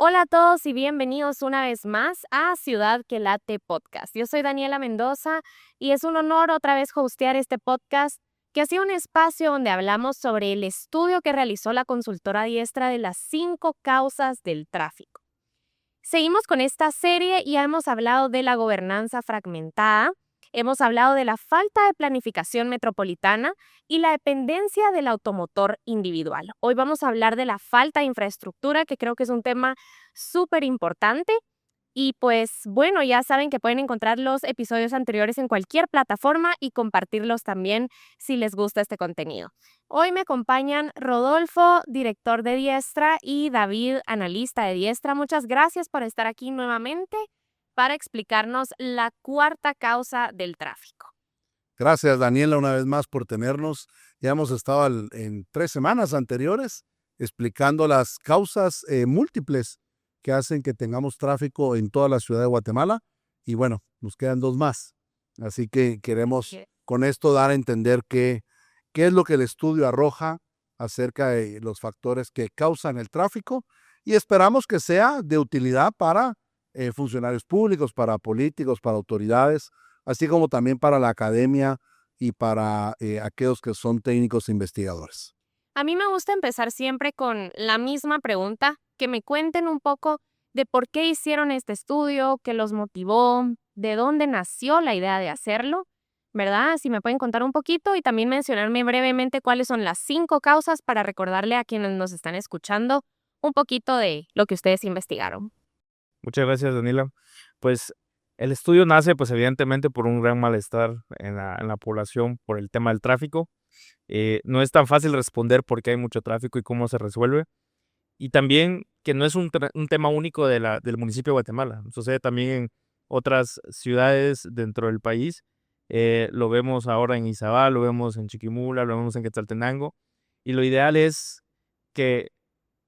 Hola a todos y bienvenidos una vez más a Ciudad que Late Podcast. Yo soy Daniela Mendoza y es un honor otra vez hostear este podcast que ha sido un espacio donde hablamos sobre el estudio que realizó la consultora Diestra de las 5 causas del tráfico. Seguimos con esta serie y hemos hablado de la gobernanza fragmentada, hemos hablado de la falta de planificación metropolitana y la dependencia del automotor individual. Hoy vamos a hablar de la falta de infraestructura, que creo que es un tema súper importante. Y pues bueno, ya saben que pueden encontrar los episodios anteriores en cualquier plataforma y compartirlos también si les gusta este contenido. Hoy me acompañan Rodolfo, director de Diestra, y David, analista de Diestra. Muchas gracias por estar aquí nuevamente para explicarnos la cuarta causa del tráfico. Gracias, Daniela, una vez más por tenernos. Ya hemos estado en 3 semanas anteriores explicando las causas múltiples que hacen que tengamos tráfico en toda la ciudad de Guatemala. Y bueno, nos quedan 2 más. Así que queremos con esto dar a entender qué es lo que el estudio arroja acerca de los factores que causan el tráfico y esperamos que sea de utilidad para funcionarios públicos, para políticos, para autoridades, así como también para la academia y para aquellos que son técnicos e investigadores. A mí me gusta empezar siempre con la misma pregunta, que me cuenten un poco de por qué hicieron este estudio, qué los motivó, de dónde nació la idea de hacerlo, ¿verdad? Si me pueden contar un poquito y también mencionarme brevemente cuáles son las 5 causas para recordarle a quienes nos están escuchando un poquito de lo que ustedes investigaron. Muchas gracias, Daniela. Pues el estudio nace, pues evidentemente, por un gran malestar en la población por el tema del tráfico. No es tan fácil responder por qué hay mucho tráfico y cómo se resuelve. Y también que no es un tema único del municipio de Guatemala. Sucede también en otras ciudades dentro del país. Lo vemos ahora en Izabal, lo vemos en Chiquimula, lo vemos en Quetzaltenango. Y lo ideal es que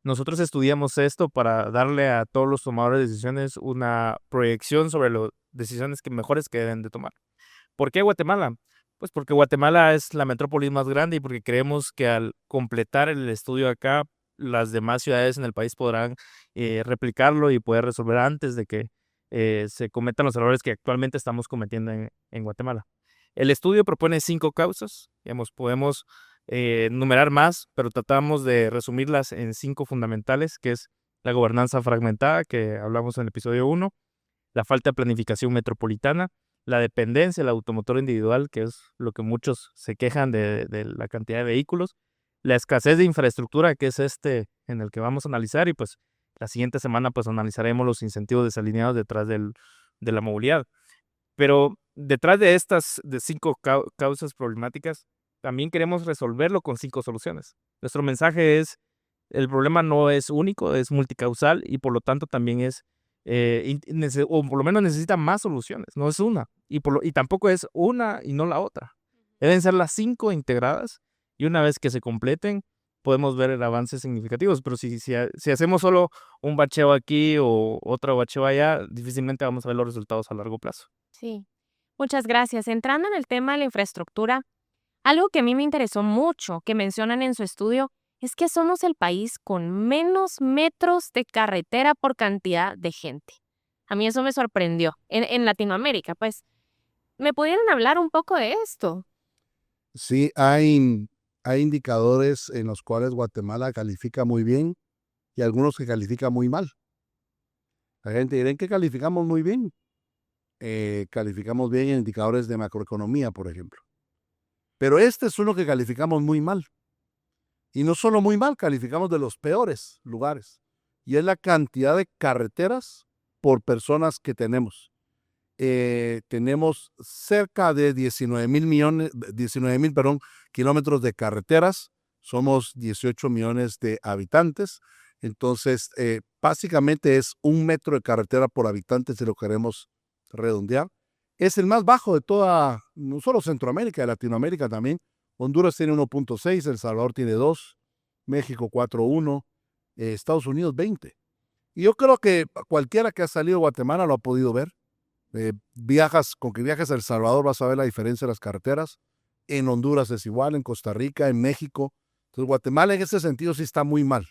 nosotros estudiamos esto para darle a todos los tomadores de decisiones una proyección sobre las decisiones mejores que deben de tomar. ¿Por qué Guatemala? Pues porque Guatemala es la metrópoli más grande y porque creemos que al completar el estudio acá, las demás ciudades en el país podrán replicarlo y poder resolver antes de que se cometan los errores que actualmente estamos cometiendo en Guatemala. El estudio propone 5 causas, digamos, podemos numerar más, pero tratamos de resumirlas en 5 fundamentales, que es la gobernanza fragmentada, que hablamos en el episodio 1, la falta de planificación metropolitana, la dependencia del automotor individual, que es lo que muchos se quejan de la cantidad de vehículos, la escasez de infraestructura, que es en el que vamos a analizar, y pues la siguiente semana pues analizaremos los incentivos desalineados detrás de la movilidad. Pero detrás de estas 5 causas problemáticas, también queremos resolverlo con 5 soluciones. Nuestro mensaje es, el problema no es único, es multicausal y por lo tanto también es, o por lo menos necesita más soluciones, no es una. Y tampoco es una y no la otra. Deben ser las 5 integradas y una vez que se completen, podemos ver avances significativos. Pero si hacemos solo un bacheo aquí o otro bacheo allá, difícilmente vamos a ver los resultados a largo plazo. Sí, muchas gracias. Entrando en el tema de la infraestructura, algo que a mí me interesó mucho que mencionan en su estudio es que somos el país con menos metros de carretera por cantidad de gente. A mí eso me sorprendió. En Latinoamérica, pues, ¿me pudieran hablar un poco de esto? Sí, hay indicadores en los cuales Guatemala califica muy bien y algunos que califica muy mal. La gente dirá que calificamos muy bien. Calificamos bien en indicadores de macroeconomía, por ejemplo. Pero este es uno que calificamos muy mal. Y no solo muy mal, calificamos de los peores lugares. Y es la cantidad de carreteras por personas que tenemos. Tenemos cerca de 19,000 kilómetros de carreteras. Somos 18 millones de habitantes. Entonces, básicamente es 1 metro de carretera por habitante si lo queremos redondear. Es el más bajo de toda, no solo Centroamérica, de Latinoamérica también. Honduras tiene 1.6, El Salvador tiene 2, México 4.1, Estados Unidos 20. Y yo creo que cualquiera que ha salido de Guatemala lo ha podido ver. Con que viajes a El Salvador vas a ver la diferencia de las carreteras. En Honduras es igual, en Costa Rica, en México. Entonces Guatemala en ese sentido sí está muy mal.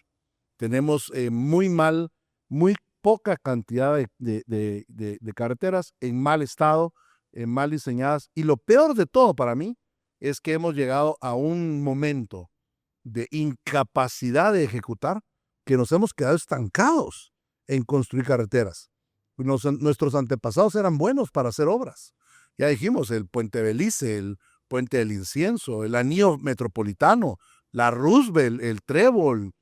Tenemos muy mal muy poca cantidad de carreteras en mal estado, mal diseñadas. Y lo peor de todo para mí es que hemos llegado a un momento de incapacidad de ejecutar, que nos hemos quedado estancados en construir carreteras. Nuestros antepasados eran buenos para hacer obras. Ya dijimos, el Puente Belice, el Puente del Incienso, el Anillo Metropolitano, la Roosevelt, el Trébol.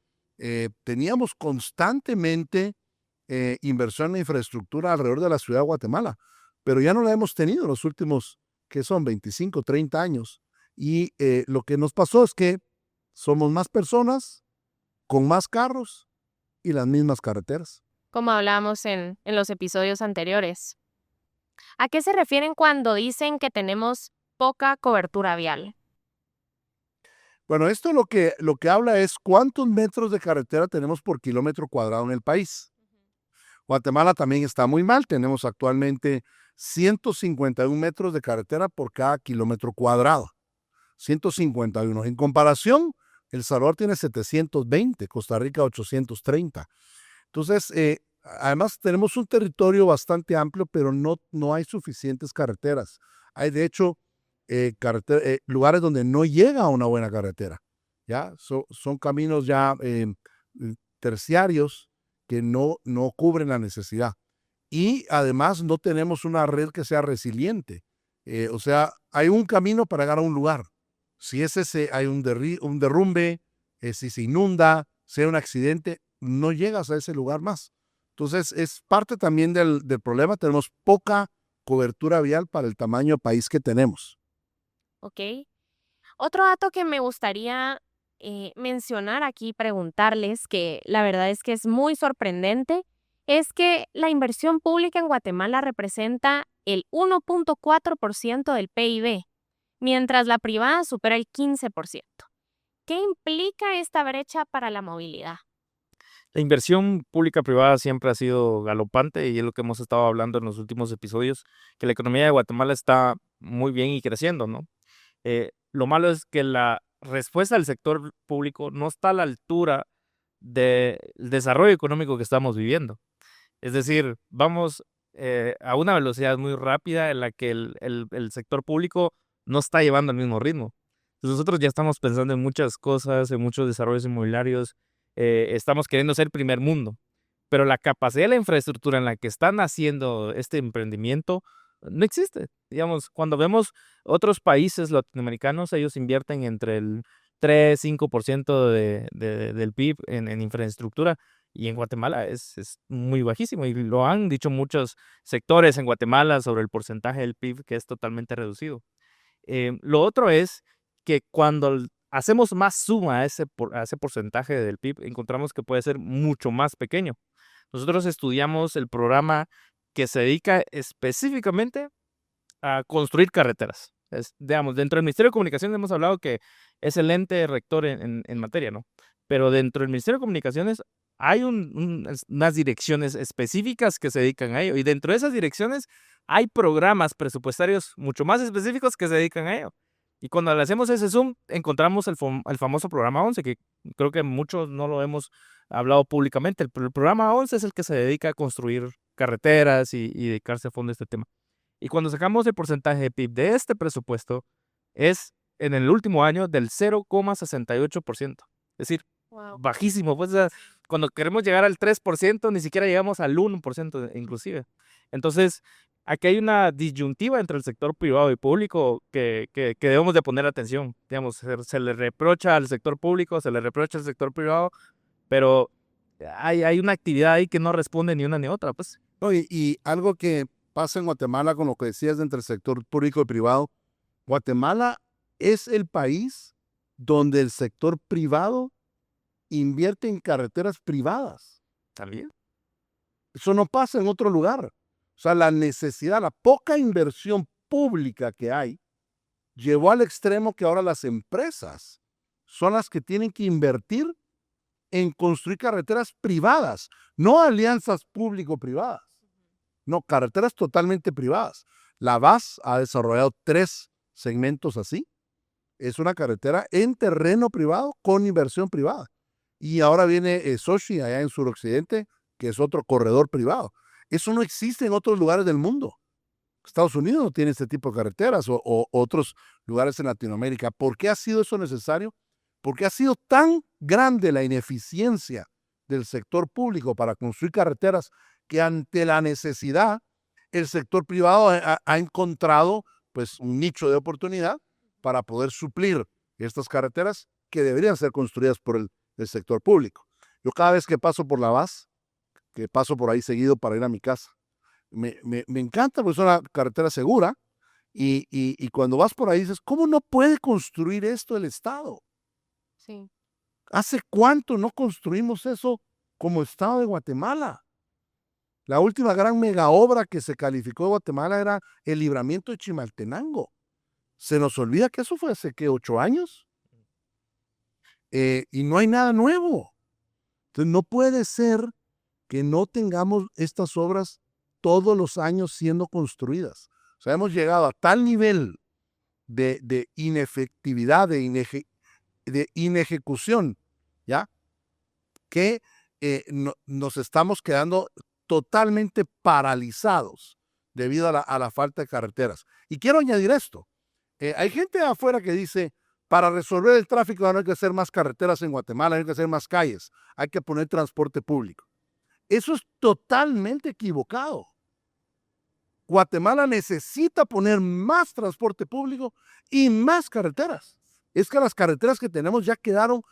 Teníamos constantemente inversión en infraestructura alrededor de la ciudad de Guatemala, pero ya no la hemos tenido en los últimos, que son 25, 30 años. Y lo que nos pasó es que somos más personas, con más carros y las mismas carreteras. Como hablábamos en los episodios anteriores. ¿A qué se refieren cuando dicen que tenemos poca cobertura vial? Bueno, esto lo que habla es cuántos metros de carretera tenemos por kilómetro cuadrado en el país. Guatemala también está muy mal. Tenemos actualmente 151 metros de carretera por cada kilómetro cuadrado. 151. En comparación, El Salvador tiene 720, Costa Rica 830. Entonces, además tenemos un territorio bastante amplio, pero no hay suficientes carreteras. Hay, de hecho, lugares donde no llega a una buena carretera. ¿Ya? Son caminos ya terciarios que no cubren la necesidad. Y además no tenemos una red que sea resiliente. O sea, hay un camino para llegar a un lugar. Si hay un derrumbe, si se inunda, si hay un accidente, no llegas a ese lugar más. Entonces, es parte también del problema. Tenemos poca cobertura vial para el tamaño de país que tenemos. ¿Ok? Otro dato que me gustaría mencionar aquí, preguntarles, que la verdad es que es muy sorprendente, es que la inversión pública en Guatemala representa el 1.4% del PIB, mientras la privada supera el 15%. ¿Qué implica esta brecha para la movilidad? La inversión pública-privada siempre ha sido galopante y es lo que hemos estado hablando en los últimos episodios, que la economía de Guatemala está muy bien y creciendo, ¿no? Lo malo es que la respuesta del sector público no está a la altura del desarrollo económico que estamos viviendo. Es decir, vamos a una velocidad muy rápida en la que el sector público no está llevando el mismo ritmo. Entonces nosotros ya estamos pensando en muchas cosas, en muchos desarrollos inmobiliarios, estamos queriendo ser primer mundo, pero la capacidad de la infraestructura en la que están haciendo este emprendimiento no existe. Digamos, cuando vemos otros países latinoamericanos, ellos invierten entre el 3-5% del PIB en infraestructura. Y en Guatemala es muy bajísimo, y lo han dicho muchos sectores en Guatemala sobre el porcentaje del PIB que es totalmente reducido. Lo otro es que cuando hacemos más suma a ese porcentaje del PIB, encontramos que puede ser mucho más pequeño. Nosotros estudiamos el programa que se dedica específicamente a construir carreteras. Digamos, dentro del Ministerio de Comunicaciones hemos hablado que es el ente rector en materia, ¿no? Pero dentro del Ministerio de Comunicaciones hay unas direcciones específicas que se dedican a ello, y dentro de esas direcciones hay programas presupuestarios mucho más específicos que se dedican a ello. Y cuando le hacemos ese zoom, encontramos el famoso programa 11, que creo que muchos no lo hemos hablado públicamente. El programa 11 es el que se dedica a construir carreteras y dedicarse a fondo a este tema. Y cuando sacamos el porcentaje de PIB de este presupuesto, es en el último año del 0,68%. Es decir, Wow. bajísimo. Pues, cuando queremos llegar al 3%, ni siquiera llegamos al 1% inclusive. Entonces, aquí hay una disyuntiva entre el sector privado y público que debemos de poner atención. Digamos, se le reprocha al sector público, se le reprocha al sector privado, pero hay una actividad ahí que no responde ni una ni otra, pues. No, y algo que pasa en Guatemala con lo que decías entre el sector público y privado, Guatemala es el país donde el sector privado invierte en carreteras privadas. También. Eso no pasa en otro lugar. O sea, la necesidad, la poca inversión pública que hay, llevó al extremo que ahora las empresas son las que tienen que invertir en construir carreteras privadas, no alianzas público-privadas, no, carreteras totalmente privadas. La VAS ha desarrollado 3 segmentos así. Es una carretera en terreno privado con inversión privada. Y ahora viene Sochi, allá en suroccidente, que es otro corredor privado. Eso no existe en otros lugares del mundo. Estados Unidos no tiene este tipo de carreteras o otros lugares en Latinoamérica. ¿Por qué ha sido eso necesario? Porque ha sido tan grande la ineficiencia del sector público para construir carreteras que ante la necesidad el sector privado ha encontrado pues un nicho de oportunidad para poder suplir estas carreteras que deberían ser construidas por el sector público. Yo cada vez que paso por la VAS, que paso por ahí seguido para ir a mi casa, me encanta porque es una carretera segura y cuando vas por ahí dices, ¿cómo no puede construir esto el Estado? Sí. ¿Hace cuánto no construimos eso como Estado de Guatemala? La última gran mega obra que se calificó de Guatemala era el libramiento de Chimaltenango. Se nos olvida que eso fue hace, ¿qué? 8 años. Y no hay nada nuevo. Entonces no puede ser que no tengamos estas obras todos los años siendo construidas. O sea, hemos llegado a tal nivel de inefectividad, de inejecución, ¿ya? Que nos estamos quedando totalmente paralizados debido a la falta de carreteras. Y quiero añadir esto. Hay gente afuera que dice, para resolver el tráfico no hay que hacer más carreteras en Guatemala, no hay que hacer más calles, hay que poner transporte público. Eso es totalmente equivocado. Guatemala necesita poner más transporte público y más carreteras. Es que las carreteras que tenemos ya quedaron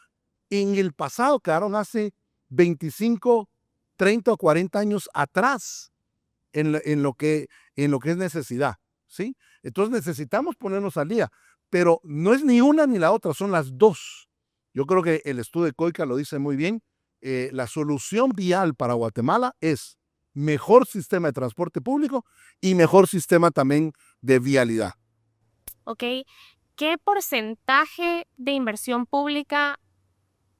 en el pasado, quedaron hace 25, 30 o 40 años atrás en lo que es necesidad, ¿sí? Entonces necesitamos ponernos al día, pero no es ni una ni la otra, son las dos. Yo creo que el estudio de COICA lo dice muy bien. La solución vial para Guatemala es mejor sistema de transporte público y mejor sistema también de vialidad. Ok, ¿qué porcentaje de inversión pública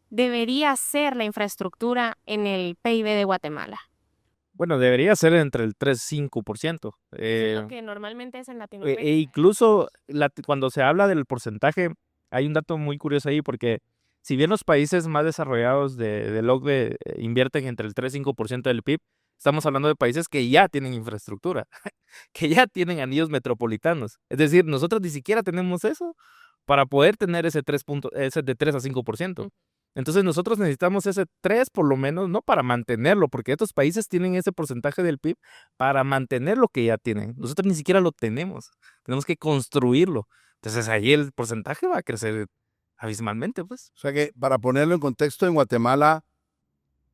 debería ser la infraestructura en el PIB de Guatemala? Bueno, debería ser entre el 3 y 5%. Lo que normalmente es en Latinoamérica. Incluso cuando se habla del porcentaje, hay un dato muy curioso ahí, porque si bien los países más desarrollados del OCDE invierten entre el 3 y 5% del PIB, estamos hablando de países que ya tienen infraestructura, que ya tienen anillos metropolitanos. Es decir, nosotros ni siquiera tenemos eso para poder tener ese de 3 a 5%. Entonces nosotros necesitamos ese 3 por lo menos, no para mantenerlo, porque estos países tienen ese porcentaje del PIB para mantener lo que ya tienen. Nosotros ni siquiera lo tenemos. Tenemos que construirlo. Entonces ahí el porcentaje va a crecer abismalmente, pues. O sea que, para ponerlo en contexto, en Guatemala,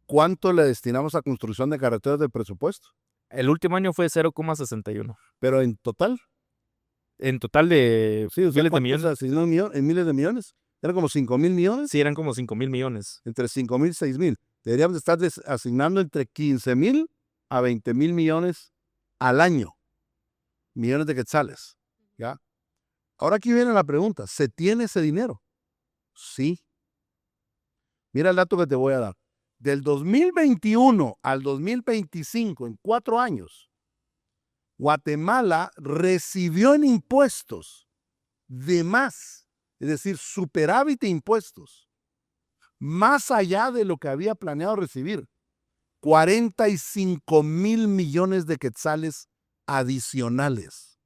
¿cuánto le destinamos a construcción de carreteras del presupuesto? El último año fue 0,61. Pero en total. En total de Sí, o sea, miles de millones. O sea, en miles de millones. ¿Eran como 5,000 millones? Sí, eran como 5,000 millones. Entre 5,000 y 6,000. Deberíamos estar asignando entre 15,000 a 20,000 millones al año. Millones de quetzales. ¿Ya? Ahora aquí viene la pregunta. ¿Se tiene ese dinero? Sí. Mira el dato que te voy a dar. Del 2021 al 2025, en 4 años, Guatemala recibió en impuestos de más, es decir, superávit de impuestos, más allá de lo que había planeado recibir, 45,000 millones de quetzales adicionales.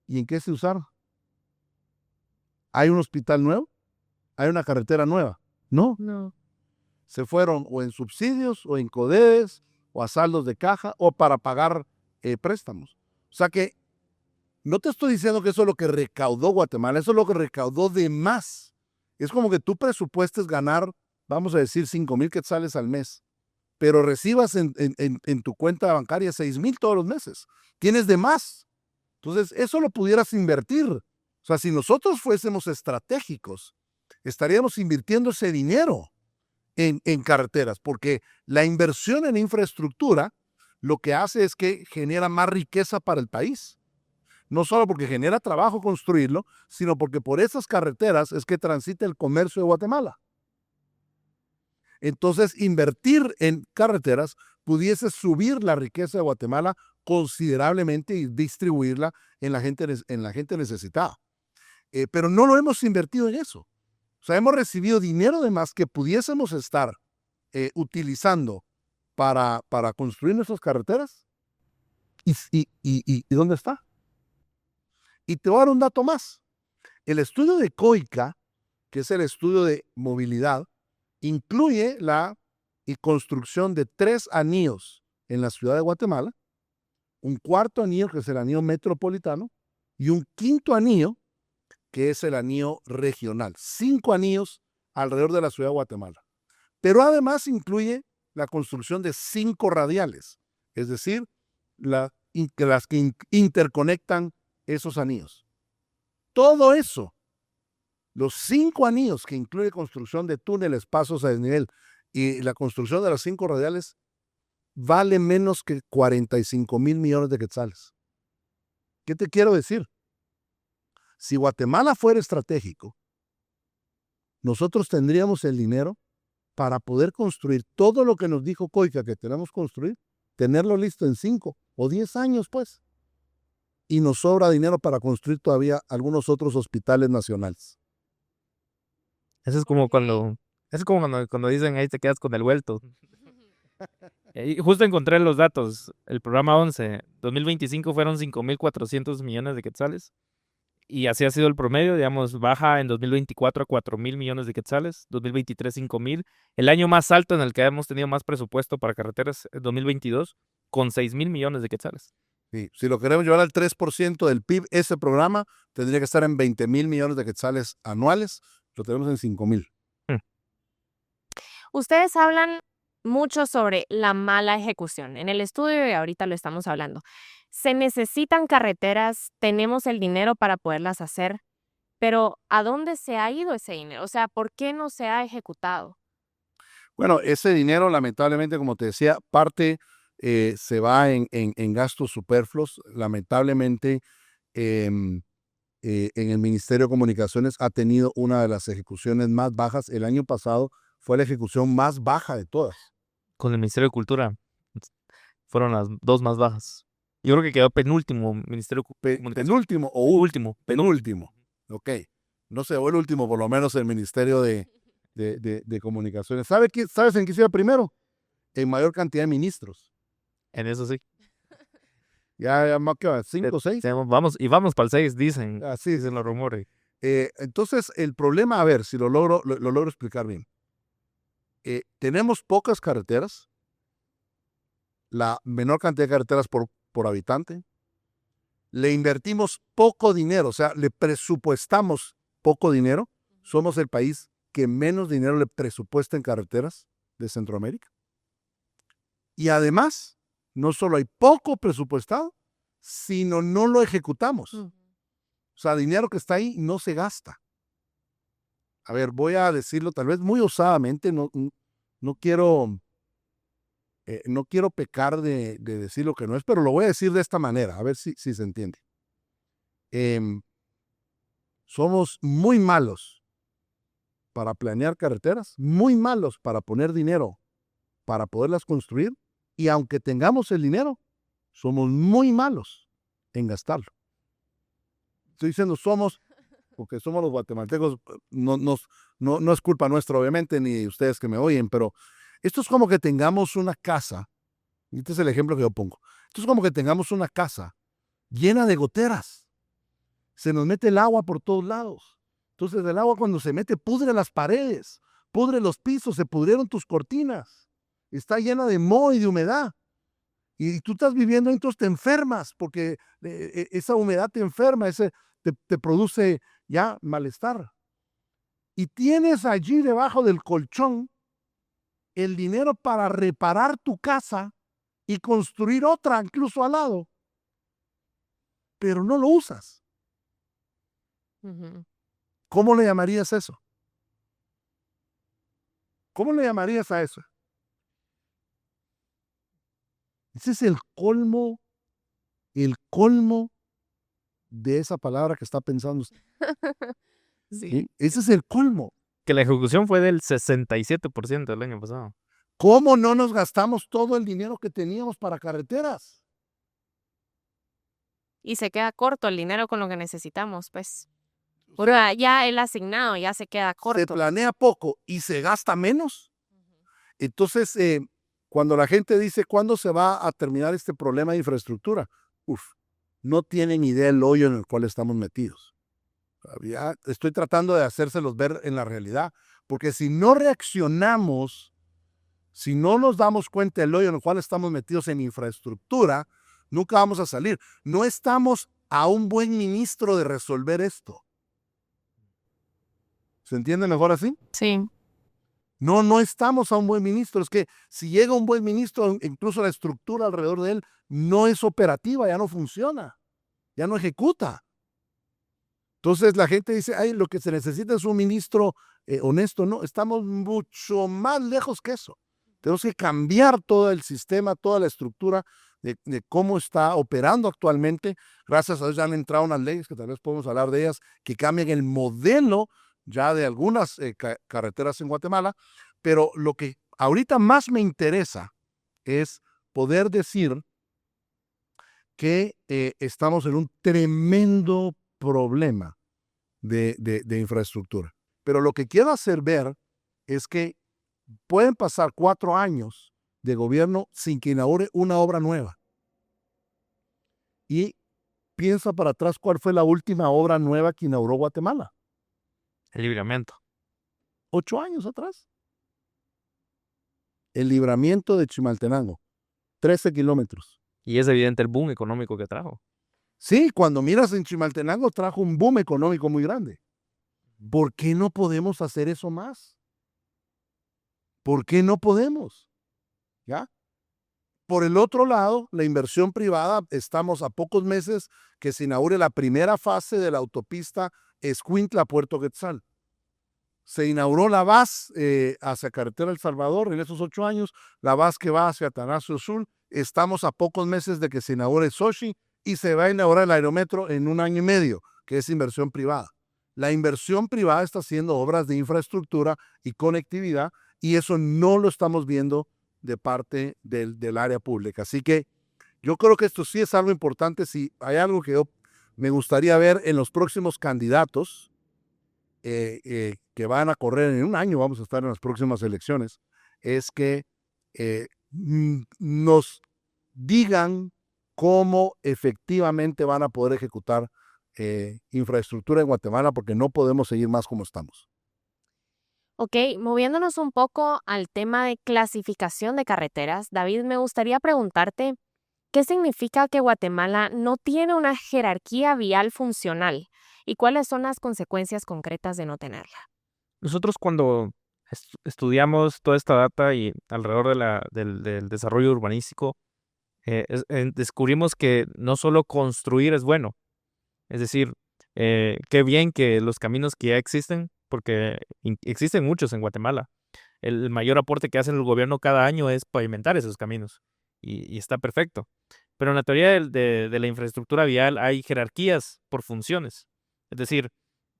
¿Y en qué se usaron? ¿Hay un hospital nuevo? ¿Hay una carretera nueva? No. Se fueron o en subsidios o en CODES o a saldos de caja o para pagar préstamos. O sea que no te estoy diciendo que eso es lo que recaudó Guatemala, eso es lo que recaudó de más. Es como que tú presupuestes ganar, vamos a decir, 5,000 quetzales al mes, pero recibas en tu cuenta bancaria 6,000 todos los meses. Tienes de más. Entonces, eso lo pudieras invertir. O sea, si nosotros fuésemos estratégicos, estaríamos invirtiendo ese dinero en carreteras, porque la inversión en infraestructura lo que hace es que genera más riqueza para el país. No solo porque genera trabajo construirlo, sino porque por esas carreteras es que transita el comercio de Guatemala. Entonces, invertir en carreteras pudiese subir la riqueza de Guatemala considerablemente y distribuirla en la gente necesitada. Pero no lo hemos invertido en eso. O sea, hemos recibido dinero de más que pudiésemos estar utilizando para construir nuestras carreteras. ¿Y dónde está? Y te voy a dar un dato más. El estudio de COICA, que es el estudio de movilidad, incluye la construcción de 3 anillos en la ciudad de Guatemala, un cuarto anillo, que es el anillo metropolitano, y un quinto anillo, que es el anillo regional. 5 anillos alrededor de la ciudad de Guatemala. Pero además incluye la construcción de 5 radiales, es decir, las que interconectan esos anillos. Todo eso, los 5 anillos que incluye construcción de túneles, pasos a desnivel y la construcción de las 5 radiales, vale menos que 45,000 millones de quetzales. ¿Qué te quiero decir? Si Guatemala fuera estratégico, nosotros tendríamos el dinero para poder construir todo lo que nos dijo COICA que tenemos que construir, tenerlo listo en 5 o 10 años, pues. Y nos sobra dinero para construir todavía algunos otros hospitales nacionales. Eso es como cuando dicen ahí te quedas con el vuelto. Y justo encontré los datos. El programa 11, 2025 fueron 5,400 millones de quetzales. Y así ha sido el promedio, digamos, baja en 2024 a 4,000 millones de quetzales, 2023 5,000. El año más alto en el que hemos tenido más presupuesto para carreteras es 2022, con 6,000 millones de quetzales. Sí, si lo queremos llevar al 3% del PIB, ese programa tendría que estar en 20,000 millones de quetzales anuales. Lo tenemos en 5,000. Ustedes hablan mucho sobre la mala ejecución. En el estudio, y ahorita lo estamos hablando, se necesitan carreteras, tenemos el dinero para poderlas hacer, pero ¿a dónde se ha ido ese dinero? O sea, ¿por qué no se ha ejecutado? Bueno, ese dinero, lamentablemente, como te decía, parte se va en gastos superfluos. Lamentablemente, en el Ministerio de Comunicaciones ha tenido una de las ejecuciones más bajas. El año pasado fue la ejecución más baja de todas. Con el Ministerio de Cultura fueron las 2 más bajas. Yo creo que quedó penúltimo Ministerio de Comunicaciones. Penúltimo o Último. penúltimo. Ok. No sé, o el último, por lo menos el Ministerio de Comunicaciones. ¿Sabes en qué se iba primero? En mayor cantidad de ministros. En eso sí. Ya más que 5 o 6. Vamos para el 6, dicen. Así Dicen los rumores. Entonces, el problema, a ver, si lo logro explicar bien. Tenemos pocas carreteras, la menor cantidad de carreteras por habitante. Le invertimos poco dinero, o sea, le presupuestamos poco dinero. Somos el país que menos dinero le presupuesta en carreteras de Centroamérica. Y además, no solo hay poco presupuestado, sino no lo ejecutamos. O sea, dinero que está ahí no se gasta. A ver, voy a decirlo tal vez muy osadamente, no quiero pecar de decir lo que no es, pero lo voy a decir de esta manera, a ver si se entiende. Somos muy malos para planear carreteras, muy malos para poner dinero para poderlas construir, y aunque tengamos el dinero, somos muy malos en gastarlo. Estoy diciendo somos, porque somos los guatemaltecos, no es culpa nuestra, obviamente, ni de ustedes que me oyen, pero esto es como que tengamos una casa, y este es el ejemplo que yo pongo, esto es como que tengamos una casa llena de goteras, se nos mete el agua por todos lados, entonces el agua cuando se mete pudre las paredes, pudre los pisos, se pudrieron tus cortinas, está llena de moho y de humedad, y tú estás viviendo, entonces te enfermas, porque esa humedad te enferma, te produce ya malestar. Y tienes allí debajo del colchón el dinero para reparar tu casa y construir otra incluso al lado, pero no lo usas. ¿Cómo le llamarías eso? ¿Cómo le llamarías a eso? Ese es el colmo de esa palabra que está pensando usted. Sí. Ese es el colmo. Que la ejecución fue del 67% el año pasado. ¿Cómo no nos gastamos todo el dinero que teníamos para carreteras? Y se queda corto el dinero con lo que necesitamos, pues. Pero ya el asignado ya se queda Se corto. planea poco y se gasta menos. Entonces, cuando la gente dice, ¿cuándo se va a terminar este problema de infraestructura? No tienen idea del hoyo en el cual estamos metidos. Ya estoy tratando de hacérselos ver en la realidad, porque si no reaccionamos, si no nos damos cuenta del hoyo en el cual estamos metidos en infraestructura, nunca vamos a salir. No estamos a un buen ministro de resolver esto. ¿Se entiende mejor así? Sí. No estamos a un buen ministro. Es que si llega un buen ministro, incluso la estructura alrededor de él no es operativa, ya no funciona, ya no ejecuta. Entonces la gente dice, ay, lo que se necesita es un ministro honesto. No, estamos mucho más lejos que eso. Tenemos que cambiar todo el sistema, toda la estructura de cómo está operando actualmente. Gracias a Dios ya han entrado unas leyes, que tal vez podemos hablar de ellas, que cambian el modelo ya de algunas carreteras en Guatemala. Pero lo que ahorita más me interesa es poder decir que estamos en un tremendo problema de infraestructura. Pero lo que quiero hacer ver es que pueden pasar 4 años de gobierno sin que inaugure una obra nueva. Y piensa para atrás cuál fue la última obra nueva que inauguró Guatemala. El libramiento. 8 años atrás. El libramiento de Chimaltenango. 13 kilómetros. Y es evidente el boom económico que trajo. Sí, cuando miras en Chimaltenango trajo un boom económico muy grande. ¿Por qué no podemos hacer eso más? ¿Por qué no podemos? ¿Ya? Por el otro lado, la inversión privada, estamos a pocos meses que se inaugure la primera fase de la autopista Escuintla-Puerto Quetzal. Se inauguró la VAS hacia Carretera El Salvador en esos 8 años, la VAS que va hacia Atanasio Sur. Estamos a pocos meses de que se inaugure Xochitl y se va a inaugurar el aerometro en 1 año y medio, que es inversión privada. La inversión privada está haciendo obras de infraestructura y conectividad, y eso no lo estamos viendo de parte del área pública. Así que yo creo que esto sí es algo importante. Si hay algo que yo me gustaría ver en los próximos candidatos que van a correr en 1 año, vamos a estar en las próximas elecciones, es que nos digan cómo efectivamente van a poder ejecutar infraestructura en Guatemala, porque no podemos seguir más como estamos. Ok, moviéndonos un poco al tema de clasificación de carreteras, David, me gustaría preguntarte, ¿qué significa que Guatemala no tiene una jerarquía vial funcional? ¿Y cuáles son las consecuencias concretas de no tenerla? Nosotros cuando estudiamos toda esta data y alrededor del desarrollo urbanístico, descubrimos que no solo construir es bueno. Es decir, qué bien que los caminos que ya existen, porque existen muchos en Guatemala. El mayor aporte que hace el gobierno cada año es pavimentar esos caminos y está perfecto. Pero en la teoría de la infraestructura vial hay jerarquías por funciones. Es decir,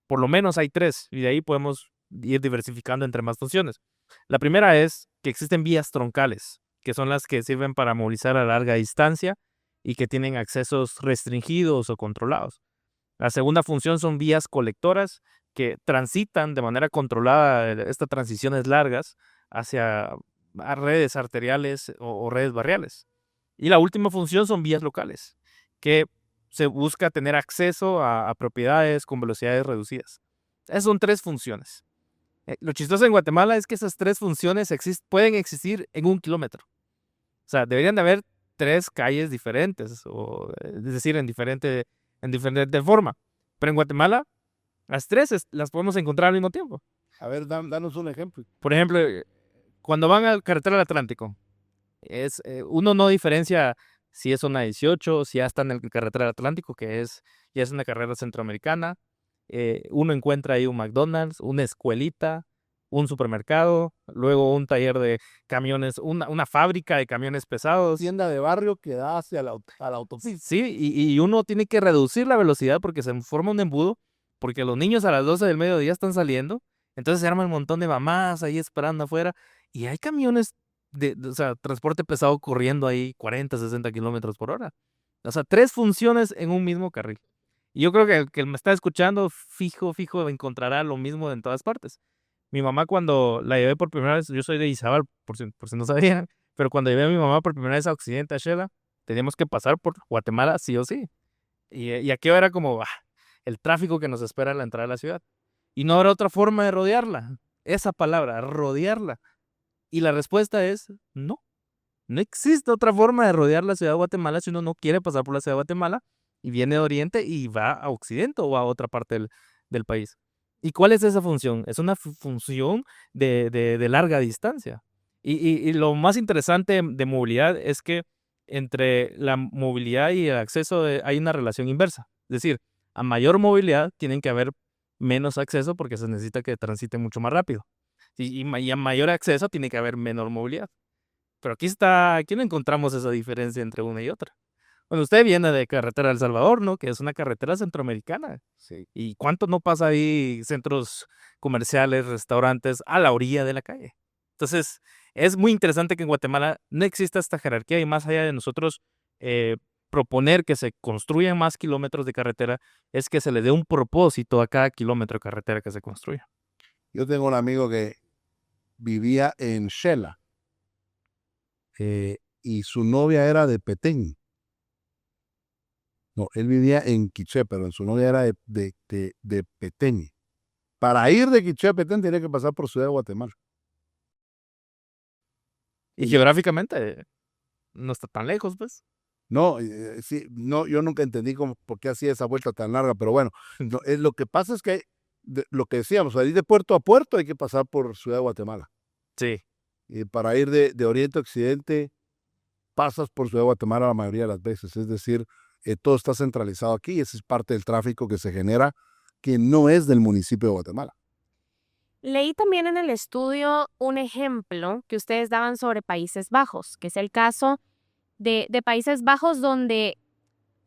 por lo menos hay 3 y de ahí podemos ir diversificando entre más funciones. La primera es que existen vías troncales, que son las que sirven para movilizar a larga distancia y que tienen accesos restringidos o controlados. La segunda función son vías colectoras que transitan de manera controlada estas transiciones largas hacia redes arteriales o redes barriales. Y la última función son vías locales, que se busca tener acceso a propiedades con velocidades reducidas. Esas son 3 funciones. Lo chistoso en Guatemala es que esas 3 funciones pueden existir en 1 kilómetro. O sea, deberían de haber 3 calles diferentes, es decir, en diferente forma. Pero en Guatemala, las 3 las podemos encontrar al mismo tiempo. A ver, danos un ejemplo. Por ejemplo, cuando van a Carretera del Atlántico, uno no diferencia si es zona 18, si ya está en el Carretera del Atlántico, ya es una carrera centroamericana. Uno encuentra ahí un McDonald's, una escuelita, un supermercado, luego un taller de camiones, una fábrica de camiones pesados. Tienda de barrio que da hacia la autopista. Sí, y uno tiene que reducir la velocidad porque se forma un embudo, porque los niños a las 12 del mediodía están saliendo, entonces se arma un montón de mamás ahí esperando afuera, y hay camiones o sea, transporte pesado corriendo ahí 40, 60 kilómetros por hora. O sea, 3 funciones en un mismo carril. Y yo creo que el que me está escuchando, fijo, encontrará lo mismo en todas partes. Mi mamá cuando la llevé por primera vez, yo soy de Izabal, por si no sabían, pero cuando llevé a mi mamá por primera vez a Occidente, a Shela, teníamos que pasar por Guatemala sí o sí. Y aquello era como el tráfico que nos espera a la entrada de la ciudad. Y no habrá otra forma de rodearla. Esa palabra, rodearla. Y la respuesta es no. No existe otra forma de rodear la ciudad de Guatemala si uno no quiere pasar por la ciudad de Guatemala y viene de Oriente y va a Occidente o a otra parte del país. ¿Y cuál es esa función? Es una función de larga distancia. Y lo más interesante de movilidad es que entre la movilidad y el acceso hay una relación inversa. Es decir, a mayor movilidad tienen que haber menos acceso porque se necesita que transite mucho más rápido. Y a mayor acceso tiene que haber menor movilidad. Pero aquí no encontramos esa diferencia entre una y otra. Bueno, usted viene de Carretera El Salvador, ¿no? Que es una carretera centroamericana. Sí. ¿Y cuánto no pasa ahí centros comerciales, restaurantes a la orilla de la calle? Entonces, es muy interesante que en Guatemala no exista esta jerarquía y más allá de nosotros proponer que se construyan más kilómetros de carretera, es que se le dé un propósito a cada kilómetro de carretera que se construya. Yo tengo un amigo que vivía en Shela y su novia era de Petén. No, él vivía en Quiché, pero su novia era de Petén. Para ir de Quiché a Petén tiene que pasar por Ciudad de Guatemala. Y geográficamente no está tan lejos, pues. No, sí, no, yo nunca entendí por qué hacía esa vuelta tan larga, pero bueno, no, lo que pasa es que lo que decíamos, ir de puerto a puerto hay que pasar por Ciudad de Guatemala. Sí. Y para ir de Oriente a Occidente, pasas por Ciudad de Guatemala la mayoría de las veces. Es decir, todo está centralizado aquí y esa es parte del tráfico que se genera, que no es del municipio de Guatemala. Leí también en el estudio un ejemplo que ustedes daban sobre Países Bajos, que es el caso de Países Bajos donde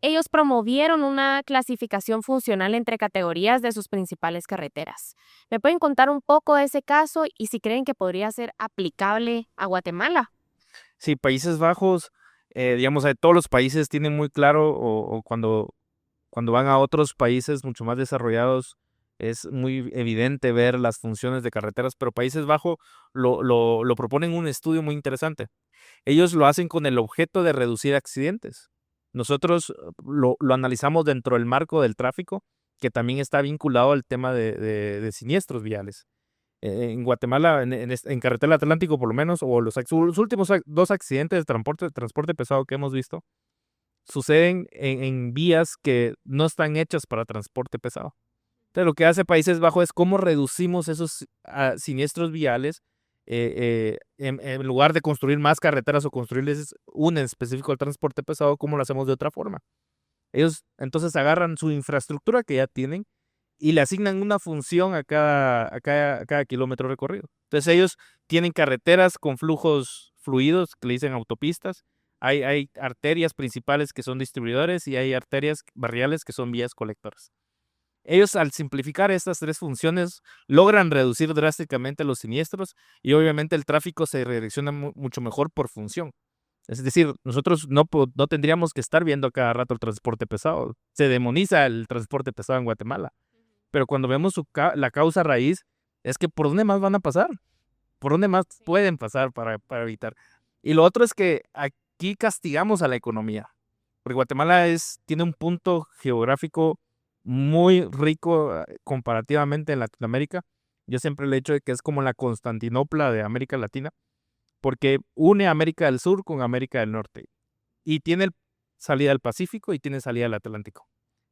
ellos promovieron una clasificación funcional entre categorías de sus principales carreteras. ¿Me pueden contar un poco de ese caso y si creen que podría ser aplicable a Guatemala? Sí, Países Bajos, digamos, todos los países tienen muy claro, o cuando van a otros países mucho más desarrollados, es muy evidente ver las funciones de carreteras, pero Países Bajos lo proponen en un estudio muy interesante. Ellos lo hacen con el objeto de reducir accidentes. Nosotros lo analizamos dentro del marco del tráfico, que también está vinculado al tema de siniestros viales. En Guatemala, en Carretera Atlántico por lo menos, o los últimos 2 accidentes de transporte pesado que hemos visto, suceden en vías que no están hechas para transporte pesado. Entonces, lo que hace Países Bajos es cómo reducimos esos siniestros viales en lugar de construir más carreteras o construirles un en específico al transporte pesado, cómo lo hacemos de otra forma. Ellos entonces agarran su infraestructura que ya tienen y le asignan una función a cada kilómetro recorrido. Entonces ellos tienen carreteras con flujos fluidos, que le dicen autopistas. Hay arterias principales que son distribuidores y hay arterias barriales que son vías colectoras. Ellos, al simplificar estas 3 funciones, logran reducir drásticamente los siniestros y obviamente el tráfico se redirecciona mucho mejor por función. Es decir, nosotros no tendríamos que estar viendo cada rato el transporte pesado. Se demoniza el transporte pesado en Guatemala. Pero cuando vemos la causa raíz, es que ¿por dónde más van a pasar? ¿Por dónde más pueden pasar para evitar? Y lo otro es que aquí castigamos a la economía. Porque Guatemala tiene un punto geográfico muy rico comparativamente en Latinoamérica. Yo siempre le he dicho que es como la Constantinopla de América Latina, porque une América del Sur con América del Norte. Y tiene salida al Pacífico y tiene salida al Atlántico.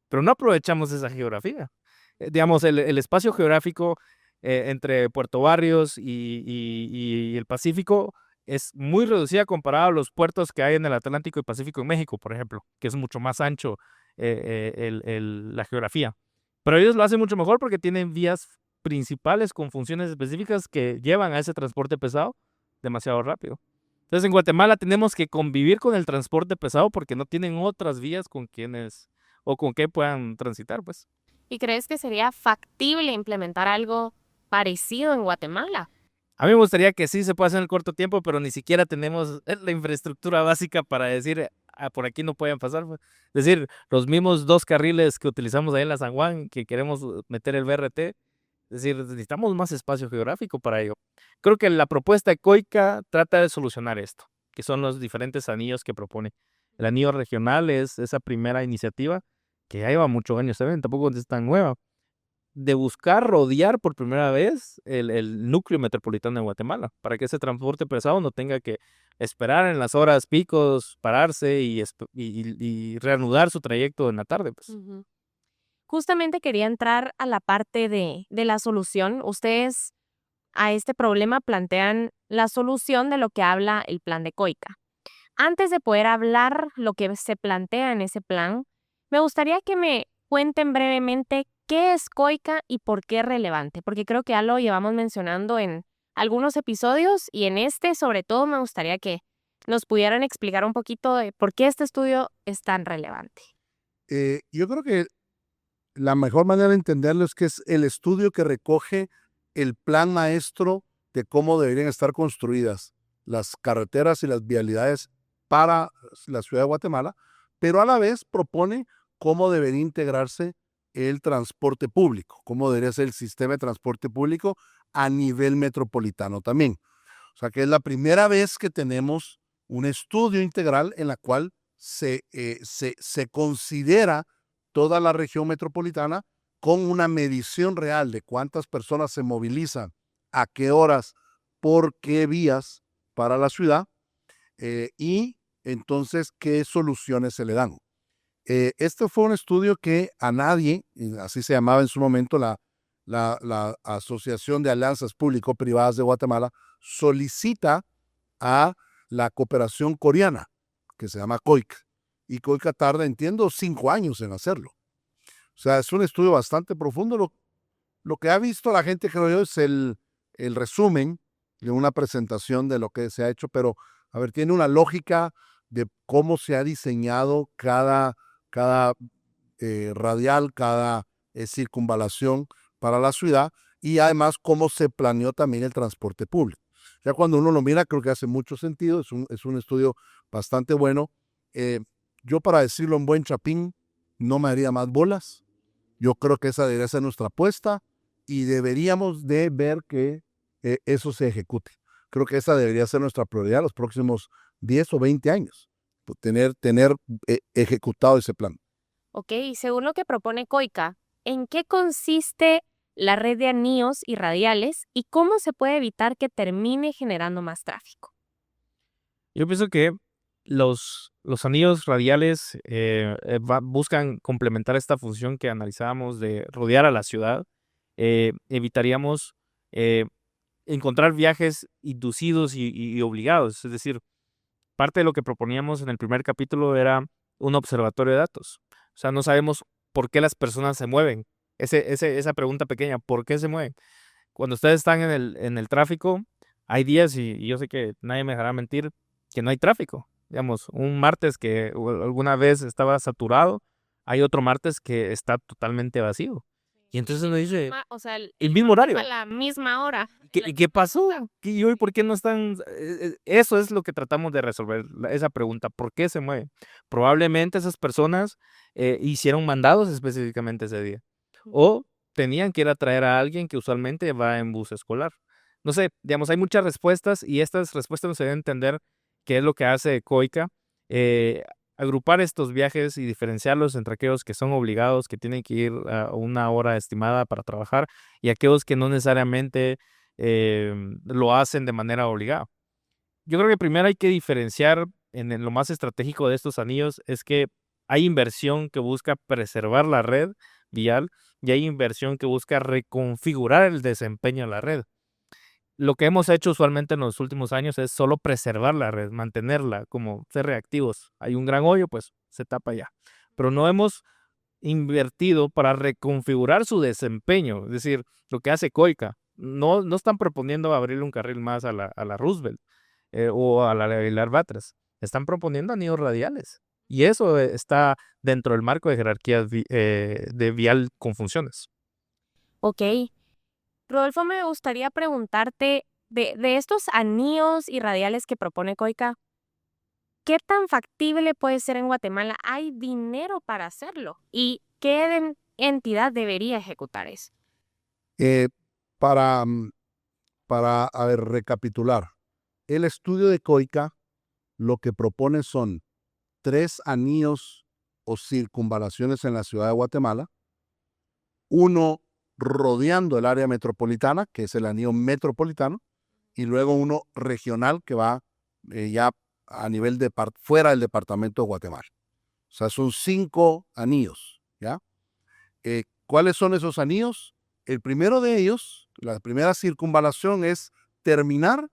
Pero no aprovechamos esa geografía. Digamos, el espacio geográfico entre Puerto Barrios y el Pacífico es muy reducida comparado a los puertos que hay en el Atlántico y Pacífico en México, por ejemplo, que es mucho más ancho la geografía. Pero ellos lo hacen mucho mejor porque tienen vías principales con funciones específicas que llevan a ese transporte pesado demasiado rápido. Entonces, en Guatemala tenemos que convivir con el transporte pesado porque no tienen otras vías con quienes o con que puedan transitar, pues. ¿Y crees que sería factible implementar algo parecido en Guatemala? A mí me gustaría que sí se pueda hacer en el corto tiempo, pero ni siquiera tenemos la infraestructura básica para decir por aquí no pueden pasar. Pues. Es decir, los mismos 2 carriles que utilizamos ahí en la San Juan, que queremos meter el BRT, es decir, necesitamos más espacio geográfico para ello. Creo que la propuesta de COICA trata de solucionar esto, que son los diferentes anillos que propone. El anillo regional es esa primera iniciativa que ya lleva muchos años también, tampoco es tan nueva, de buscar rodear por primera vez el núcleo metropolitano de Guatemala, para que ese transporte pesado no tenga que esperar en las horas picos, pararse y reanudar su trayecto en la tarde. Pues. Ujú. Justamente quería entrar a la parte de la solución. Ustedes a este problema plantean la solución de lo que habla el plan de COICA. Antes de poder hablar lo que se plantea en ese plan, me gustaría que me cuenten brevemente qué es COICA y por qué es relevante, porque creo que ya lo llevamos mencionando en algunos episodios y en este sobre todo me gustaría que nos pudieran explicar un poquito de por qué este estudio es tan relevante. Yo creo que la mejor manera de entenderlo es que es el estudio que recoge el plan maestro de cómo deberían estar construidas las carreteras y las vialidades para la ciudad de Guatemala, pero a la vez propone cómo debería integrarse el transporte público, cómo debería ser el sistema de transporte público a nivel metropolitano también. O sea que es la primera vez que tenemos un estudio integral en la cual se considera toda la región metropolitana con una medición real de cuántas personas se movilizan, a qué horas, por qué vías para la ciudad y entonces qué soluciones se le dan. Este fue un estudio que a nadie, así se llamaba en su momento la Asociación de Alianzas Público-Privadas de Guatemala, solicita a la cooperación coreana, que se llama COIC. Y COICA tarda, entiendo, 5 años en hacerlo. O sea, es un estudio bastante profundo. Lo que ha visto la gente, creo yo, es el resumen de una presentación de lo que se ha hecho, pero, a ver, tiene una lógica de cómo se ha diseñado cada radial, cada circunvalación para la ciudad y además cómo se planeó también el transporte público. Ya cuando uno lo mira, creo que hace mucho sentido, es un estudio bastante bueno. Yo, para decirlo en buen chapín, no me haría más bolas. Yo creo que esa debería ser nuestra apuesta y deberíamos de ver que eso se ejecute. Creo que esa debería ser nuestra prioridad los próximos 10 o 20 años, tener ejecutado ese plan. Ok, según lo que propone COICA, ¿en qué consiste la red de anillos y radiales y cómo se puede evitar que termine generando más tráfico? Yo pienso que los anillos radiales buscan complementar esta función que analizábamos de rodear a la ciudad. Evitaríamos encontrar viajes inducidos y obligados. Es decir, parte de lo que proponíamos en el primer capítulo era un observatorio de datos. O sea, no sabemos por qué las personas se mueven. Esa pregunta pequeña, ¿por qué se mueven? Cuando ustedes están en el tráfico, hay días, y yo sé que nadie me dejará mentir, que no hay tráfico. Digamos, un martes que alguna vez estaba saturado, hay otro martes que está totalmente vacío. Y entonces uno dice, O sea, el mismo horario. a la misma hora. ¿Qué pasó? ¿Y hoy por qué no están? Eso es lo que tratamos de resolver, esa pregunta. ¿Por qué se mueven? Probablemente esas personas hicieron mandados específicamente ese día. O tenían que ir a traer a alguien que usualmente va en bus escolar. No sé, digamos, hay muchas respuestas y estas respuestas nos deben entender qué es lo que hace COICA. Agrupar estos viajes y diferenciarlos entre aquellos que son obligados, que tienen que ir a una hora estimada para trabajar, y aquellos que no necesariamente lo hacen de manera obligada. Yo creo que primero hay que diferenciar en lo más estratégico de estos anillos es que hay inversión que busca preservar la red vial y hay inversión que busca reconfigurar el desempeño de la red. Lo que hemos hecho usualmente en los últimos años es solo preservar la red, mantenerla, como ser reactivos. Hay un gran hoyo, pues se tapa ya. Pero no hemos invertido para reconfigurar su desempeño, es decir, lo que hace COICA. No están proponiendo abrirle un carril más a la Roosevelt o a la Aguilar Batres. Están proponiendo anillos radiales. Y eso está dentro del marco de jerarquías de vial con funciones. Ok. Rodolfo, me gustaría preguntarte de estos anillos y radiales que propone COICA, qué tan factible puede ser en Guatemala? ¿Hay dinero para hacerlo? ¿Y qué entidad debería ejecutar eso? Eh, para, a ver, recapitular, el estudio de COICA lo que propone son 3 anillos o circunvalaciones en la ciudad de Guatemala, uno rodeando el área metropolitana, que es el anillo metropolitano, y luego uno regional que va ya a nivel de fuera del departamento de Guatemala. O sea, son 5 anillos, ¿ya? ¿Cuáles son esos anillos? El primero de ellos, la primera circunvalación es terminar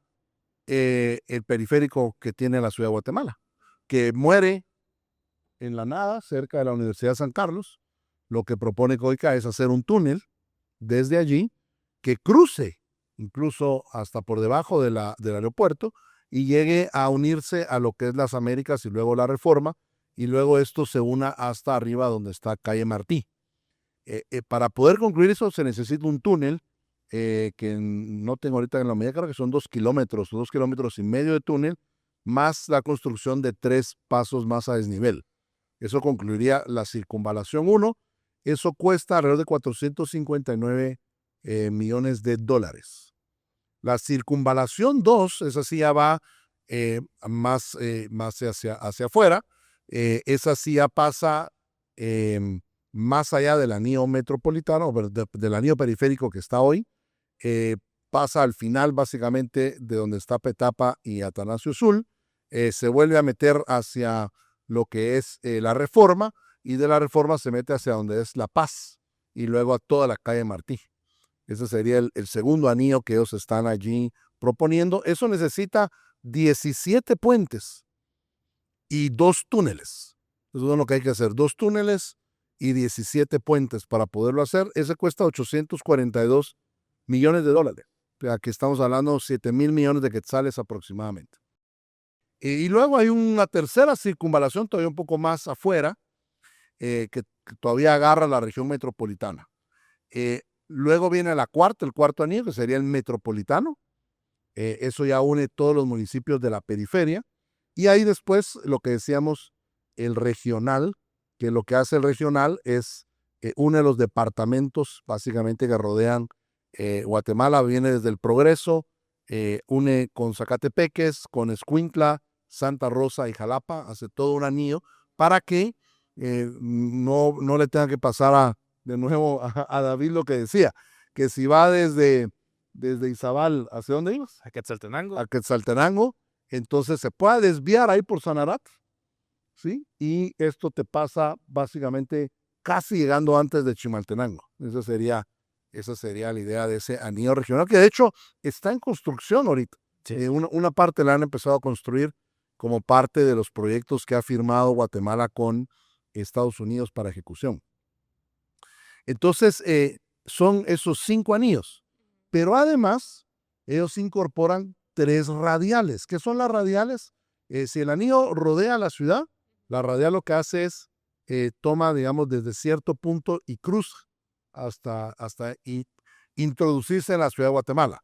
el periférico que tiene la ciudad de Guatemala, que muere en la nada, cerca de la Universidad de San Carlos. Lo que propone COICA es hacer un túnel desde allí que cruce incluso hasta por debajo del aeropuerto y llegue a unirse a lo que es las Américas y luego la Reforma, y luego esto se una hasta arriba donde está Calle Martí. Para poder concluir eso se necesita un túnel que no tengo ahorita en la medida, creo que son 2 kilómetros o 2 kilómetros y medio de túnel, más la construcción de 3 pasos más a desnivel. Eso concluiría la circunvalación 1. Eso cuesta alrededor de 459 millones de dólares. La circunvalación 2, esa sí ya va más hacia afuera. Esa sí ya pasa más allá del anillo metropolitano, del anillo periférico que está hoy. Pasa al final básicamente de donde está Petapa y Atanasio Sul. Se vuelve a meter hacia lo que es la Reforma, y de la Reforma se mete hacia donde es La Paz y luego a toda la calle Martí. Ese sería el segundo anillo que ellos están allí proponiendo. Eso necesita 17 puentes y 2 túneles. Eso es lo que hay que hacer, 2 túneles y 17 puentes para poderlo hacer. Ese cuesta 842 millones de dólares. O sea, que estamos hablando de 7,000 millones de quetzales aproximadamente. Y luego hay una tercera circunvalación todavía un poco más afuera, que todavía agarra la región metropolitana. Luego viene el cuarto anillo, que sería el metropolitano. Eso ya une todos los municipios de la periferia. Y ahí después lo que decíamos, el regional, que lo que hace el regional es une los departamentos básicamente que rodean Guatemala. Viene desde el Progreso, une con Zacatepeques, con Escuintla, Santa Rosa y Jalapa, hace todo un anillo para que no le tenga que pasar de nuevo a David lo que decía, que si va desde Izabal, ¿hacia dónde ibas? A Quetzaltenango. A Quetzaltenango, entonces se puede desviar ahí por Sanarate, ¿sí? Y esto te pasa básicamente casi llegando antes de Chimaltenango. Esa sería la idea de ese anillo regional, que de hecho está en construcción ahorita. Sí. Una parte la han empezado a construir como parte de los proyectos que ha firmado Guatemala con Estados Unidos para ejecución. Entonces, son esos 5 anillos, pero además ellos incorporan 3 radiales. ¿Qué son las radiales? Si el anillo rodea la ciudad, la radial lo que hace es toma, digamos, desde cierto punto y cruza hasta introducirse en la ciudad de Guatemala.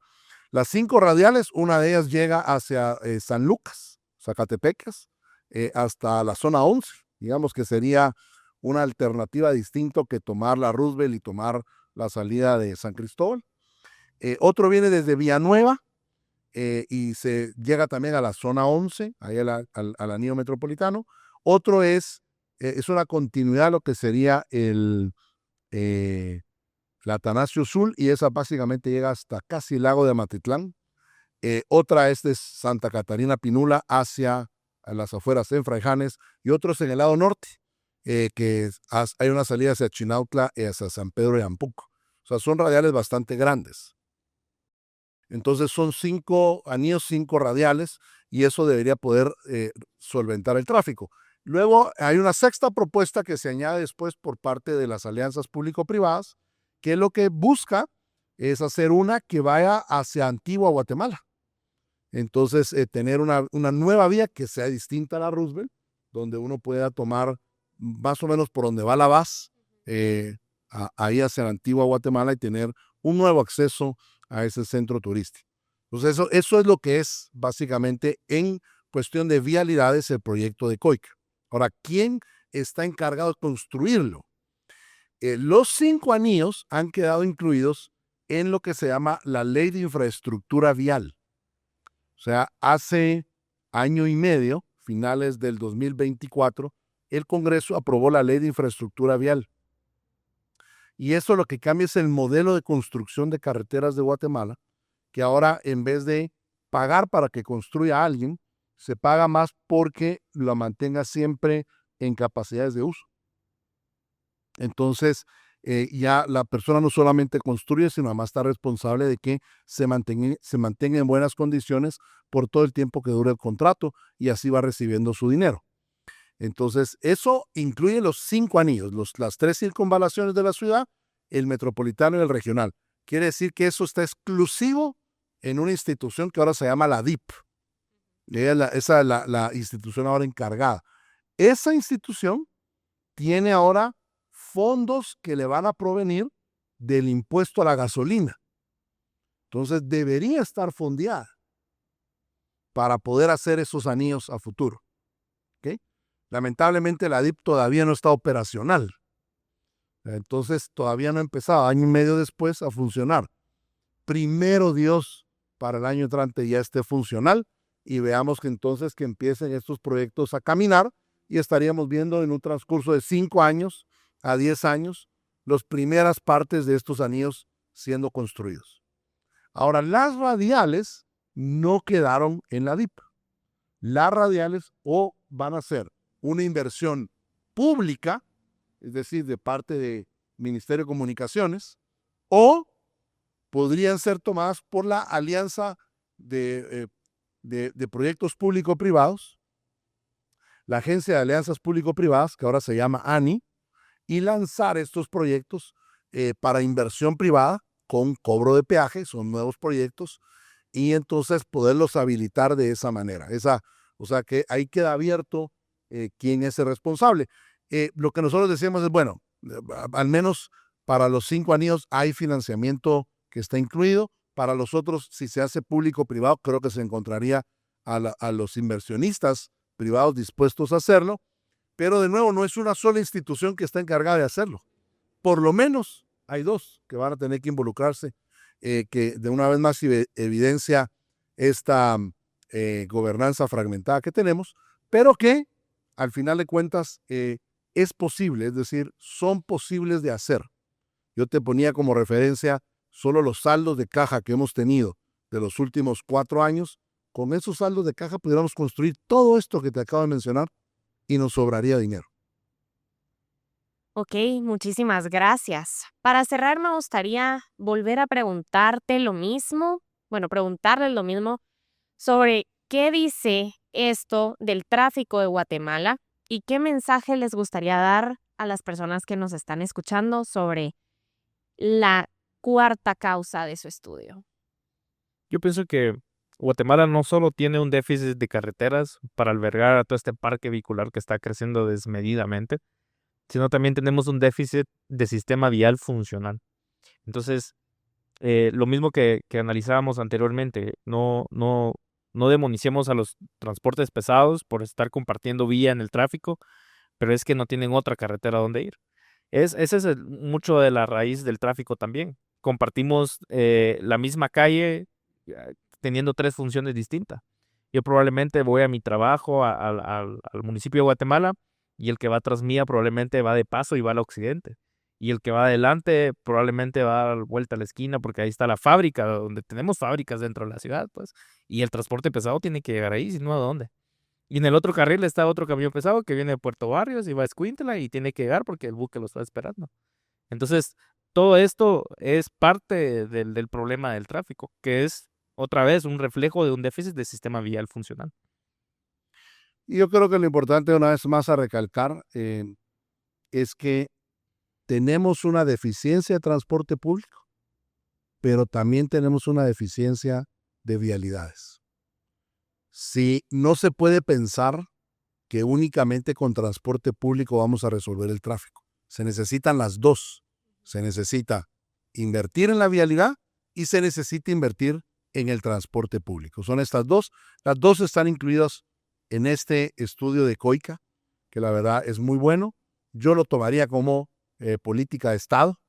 Las 5 radiales, una de ellas llega hacia San Lucas, Zacatepeques, hasta la zona 11, digamos que sería una alternativa distinta que tomar la Roosevelt y tomar la salida de San Cristóbal. Otro viene desde Villanueva y se llega también a la zona 11, ahí al anillo metropolitano. Otro es una continuidad de lo que sería la Atanasio Sul, y esa básicamente llega hasta casi el lago de Amatitlán. Otra es de Santa Catarina Pinula hacia las afueras en Fraijanes, y otro es en el lado norte, que hay una salida hacia Chinautla y hacia San Pedro de Ampuco. O sea, son radiales bastante grandes. Entonces son 5 anillos, 5 radiales, y eso debería poder solventar el tráfico. Luego hay una sexta propuesta que se añade después por parte de las alianzas público-privadas, que lo que busca es hacer una que vaya hacia Antigua Guatemala. Entonces, tener una nueva vía que sea distinta a la Roosevelt, donde uno pueda tomar más o menos por donde va la VAS, ahí hacia la Antigua Guatemala, y tener un nuevo acceso a ese centro turístico. Entonces, eso es lo que es básicamente en cuestión de vialidades el proyecto de COICA. Ahora, ¿quién está encargado de construirlo? Los 5 anillos han quedado incluidos en lo que se llama la Ley de Infraestructura Vial. O sea, hace año y medio, finales del 2024, el Congreso aprobó la Ley de Infraestructura Vial. Y eso lo que cambia es el modelo de construcción de carreteras de Guatemala, que ahora en vez de pagar para que construya alguien, se paga más porque lo mantenga siempre en capacidades de uso. Entonces, ya la persona no solamente construye, sino además está responsable de que se mantenga en buenas condiciones por todo el tiempo que dure el contrato y así va recibiendo su dinero. Entonces, eso incluye los 5 anillos, las 3 circunvalaciones de la ciudad, el metropolitano y el regional. Quiere decir que eso está exclusivo en una institución que ahora se llama la DIP. Esa es la institución ahora encargada. Esa institución tiene ahora fondos que le van a provenir del impuesto a la gasolina. Entonces, debería estar fondeada para poder hacer esos anillos a futuro. ¿Okay? Lamentablemente, la DIP todavía no está operacional. Entonces, todavía no ha empezado, año y medio después, a funcionar. Primero Dios, para el año entrante ya esté funcional y veamos que entonces que empiecen estos proyectos a caminar y estaríamos viendo en un transcurso de 5 años a 10 años las primeras partes de estos anillos siendo construidos. Ahora, las radiales no quedaron en la DIP. Las radiales o van a ser una inversión pública, es decir, de parte del Ministerio de Comunicaciones, o podrían ser tomadas por la Alianza de Proyectos Público-Privados, la Agencia de Alianzas Público-Privadas, que ahora se llama ANI, y lanzar estos proyectos para inversión privada con cobro de peaje, son nuevos proyectos, y entonces poderlos habilitar de esa manera. O sea que ahí queda abierto quién es el responsable. Lo que nosotros decíamos es, bueno, al menos para los 5 anillos hay financiamiento que está incluido. Para los otros, si se hace público-privado, creo que se encontraría a los inversionistas privados dispuestos a hacerlo. Pero de nuevo, no es una sola institución que está encargada de hacerlo. Por lo menos hay 2 que van a tener que involucrarse, que de una vez más evidencia esta gobernanza fragmentada que tenemos, pero que al final de cuentas es posible, es decir, son posibles de hacer. Yo te ponía como referencia solo los saldos de caja que hemos tenido de los últimos 4 años. Con esos saldos de caja pudiéramos construir todo esto que te acabo de mencionar y nos sobraría dinero. Ok, muchísimas gracias. Para cerrar, me gustaría volver a preguntarle lo mismo sobre qué dice esto del tráfico de Guatemala y qué mensaje les gustaría dar a las personas que nos están escuchando sobre la 4ª causa de su estudio. Yo pienso que Guatemala no solo tiene un déficit de carreteras para albergar a todo este parque vehicular que está creciendo desmedidamente, sino también tenemos un déficit de sistema vial funcional. Entonces, lo mismo que analizábamos anteriormente, no demonicemos a los transportes pesados por estar compartiendo vía en el tráfico, pero es que no tienen otra carretera donde ir. Ese es mucho de la raíz del tráfico también. Compartimos la misma calle teniendo 3 funciones distintas. Yo probablemente voy a mi trabajo al municipio de Guatemala y el que va tras mía probablemente va de paso y va al occidente. Y el que va adelante probablemente va a dar vuelta a la esquina porque ahí está la fábrica, donde tenemos fábricas dentro de la ciudad, pues. Y el transporte pesado tiene que llegar ahí, si no, ¿a dónde? Y en el otro carril está otro camión pesado que viene de Puerto Barrios y va a Escuintla y tiene que llegar porque el buque lo está esperando. Entonces, todo esto es parte del problema del tráfico, que es otra vez un reflejo de un déficit de sistema vial funcional. Y yo creo que lo importante, una vez más, a recalcar es que tenemos una deficiencia de transporte público, pero también tenemos una deficiencia de vialidades. Si no se puede pensar que únicamente con transporte público vamos a resolver el tráfico. Se necesitan las 2. Se necesita invertir en la vialidad y se necesita invertir en el transporte público. Son estas 2. Las 2 están incluidas en este estudio de COICA, que la verdad es muy bueno. Yo lo tomaría como política de Estado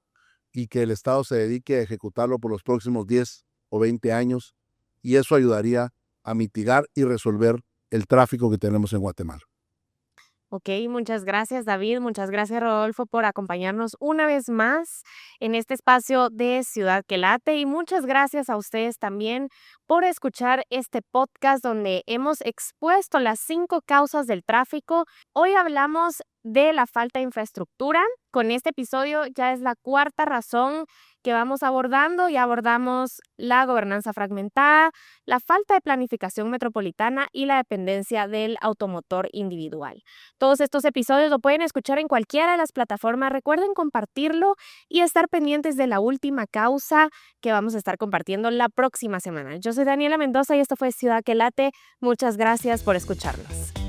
y que el Estado se dedique a ejecutarlo por los próximos 10 o 20 años y eso ayudaría a mitigar y resolver el tráfico que tenemos en Guatemala. Ok, muchas gracias David, muchas gracias Rodolfo por acompañarnos una vez más en este espacio de Ciudad que Late y muchas gracias a ustedes también por escuchar este podcast donde hemos expuesto las 5 causas del tráfico. Hoy hablamos de la falta de infraestructura. Con este episodio ya es la 4ª razón que vamos abordando. Ya abordamos la gobernanza fragmentada, la falta de planificación metropolitana y la dependencia del automotor individual. Todos estos episodios lo pueden escuchar en cualquiera de las plataformas. Recuerden compartirlo y estar pendientes de la última causa que vamos a estar compartiendo la próxima semana. Yo soy Daniela Mendoza y esto fue Ciudad que Late. Muchas gracias por escucharnos.